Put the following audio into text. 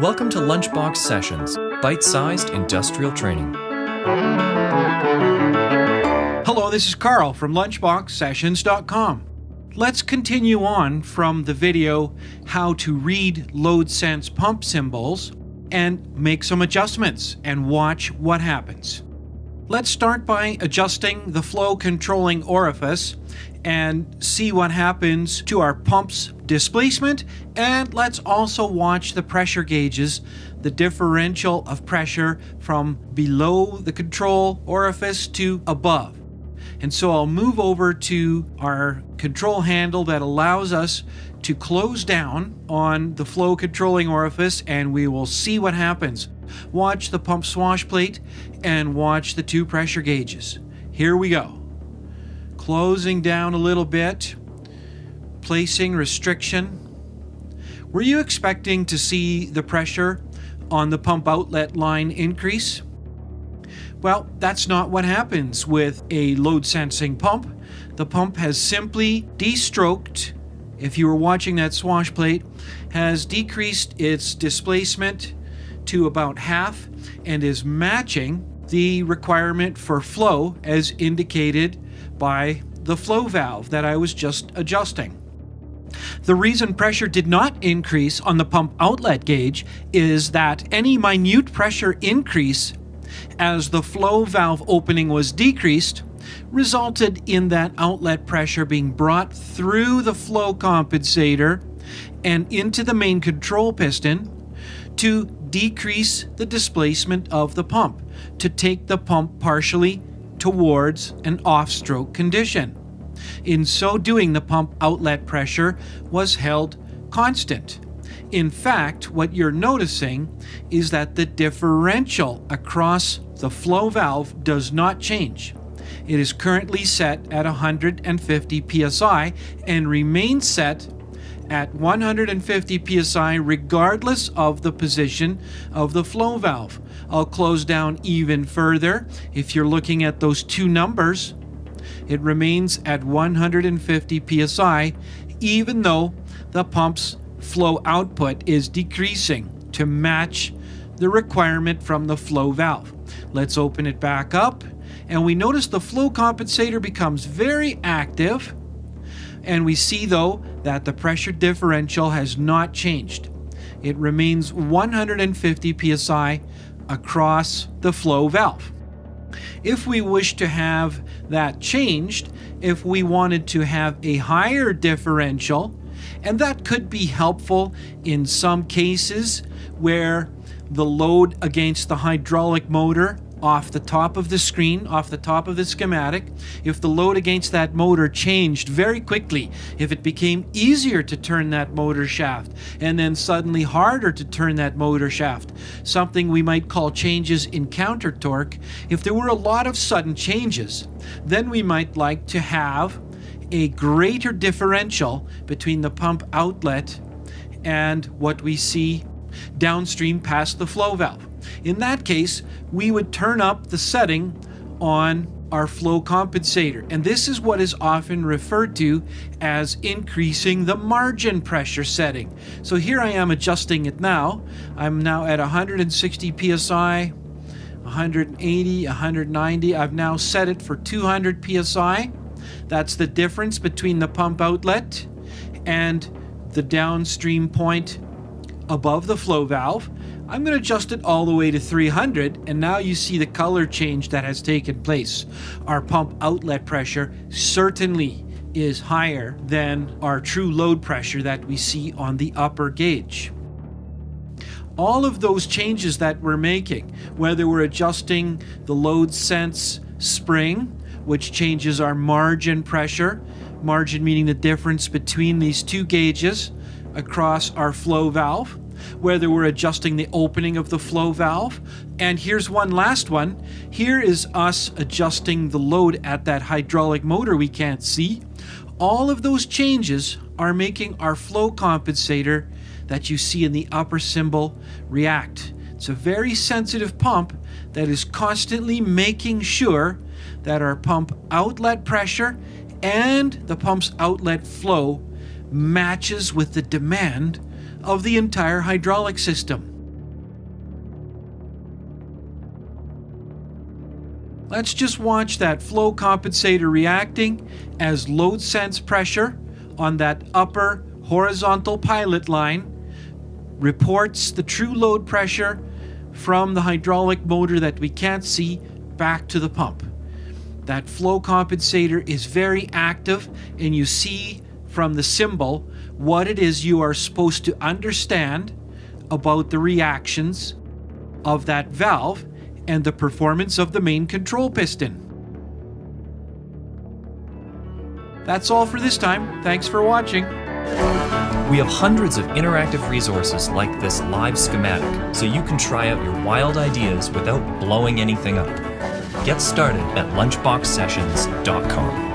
Welcome to Lunchbox Sessions, bite-sized industrial training. Hello, this is Carl from LunchboxSessions.com. Let's continue on from the video how to read load sense pump symbols and make some adjustments and watch what happens. Let's start by adjusting the flow controlling orifice and see what happens to our pump's displacement, and let's also watch the pressure gauges, the differential of pressure from below the control orifice to above. And so I'll move over to our control handle that allows us to close down on the flow controlling orifice, and we will see what happens. Watch the pump swash plate and watch the two pressure gauges. Here we go. Closing down a little bit, placing restriction. Were you expecting to see the pressure on the pump outlet line increase? Well, that's not what happens with a load sensing pump. The pump has simply destroked, if you were watching that swash plate, has decreased its displacement to about half and is matching the requirement for flow as indicated by the flow valve that I was just adjusting. The reason pressure did not increase on the pump outlet gauge is that any minute pressure increase as the flow valve opening was decreased resulted in that outlet pressure being brought through the flow compensator and into the main control piston to decrease the displacement of the pump, to take the pump partially towards an off-stroke condition. In so doing, the pump outlet pressure was held constant. In fact, what you're noticing is that the differential across the flow valve does not change. It is currently set at 150 psi and remains set at 150 psi regardless of the position of the flow valve. I'll close down even further. If you're looking at those two numbers, it remains at 150 psi even though the pump's flow output is decreasing to match the requirement from the flow valve. Let's open it back up, and we notice the flow compensator becomes very active, and we see though that the pressure differential has not changed. It remains 150 psi across the flow valve. If we wish to have that changed, if we wanted to have a higher differential, and that could be helpful in some cases where the load against the hydraulic motor off the top of the screen, off the top of the schematic, if the load against that motor changed very quickly, if it became easier to turn that motor shaft and then suddenly harder to turn that motor shaft, something we might call changes in counter torque, if there were a lot of sudden changes, then we might like to have a greater differential between the pump outlet and what we see downstream past the flow valve. In that case, we would turn up the setting on our flow compensator, and this is what is often referred to as increasing the margin pressure setting. So here I am adjusting it now. I'm now at 160 psi, 180, 190. I've now set it for 200 psi. That's the difference between the pump outlet and the downstream point above the flow valve. I'm going to adjust it all the way to 300, and now you see the color change that has taken place. Our pump outlet pressure certainly is higher than our true load pressure that we see on the upper gauge. All of those changes that we're making, whether we're adjusting the load sense spring, which changes our margin pressure, margin meaning the difference between these two gauges across our flow valve, whether we're adjusting the opening of the flow valve, and here's one last one. Here is us adjusting the load at that hydraulic motor we can't see. All of those changes are making our flow compensator that you see in the upper symbol react. It's a very sensitive pump that is constantly making sure that our pump outlet pressure and the pump's outlet flow matches with the demand of the entire hydraulic system. Let's just watch that flow compensator reacting as load sense pressure on that upper horizontal pilot line reports the true load pressure from the hydraulic motor that we can't see back to the pump. That flow compensator is very active, and you see from the symbol what it is you are supposed to understand about the reactions of that valve and the performance of the main control piston. That's all for this time. Thanks for watching. We have hundreds of interactive resources like this live schematic, so you can try out your wild ideas without blowing anything up. Get started at lunchboxsessions.com.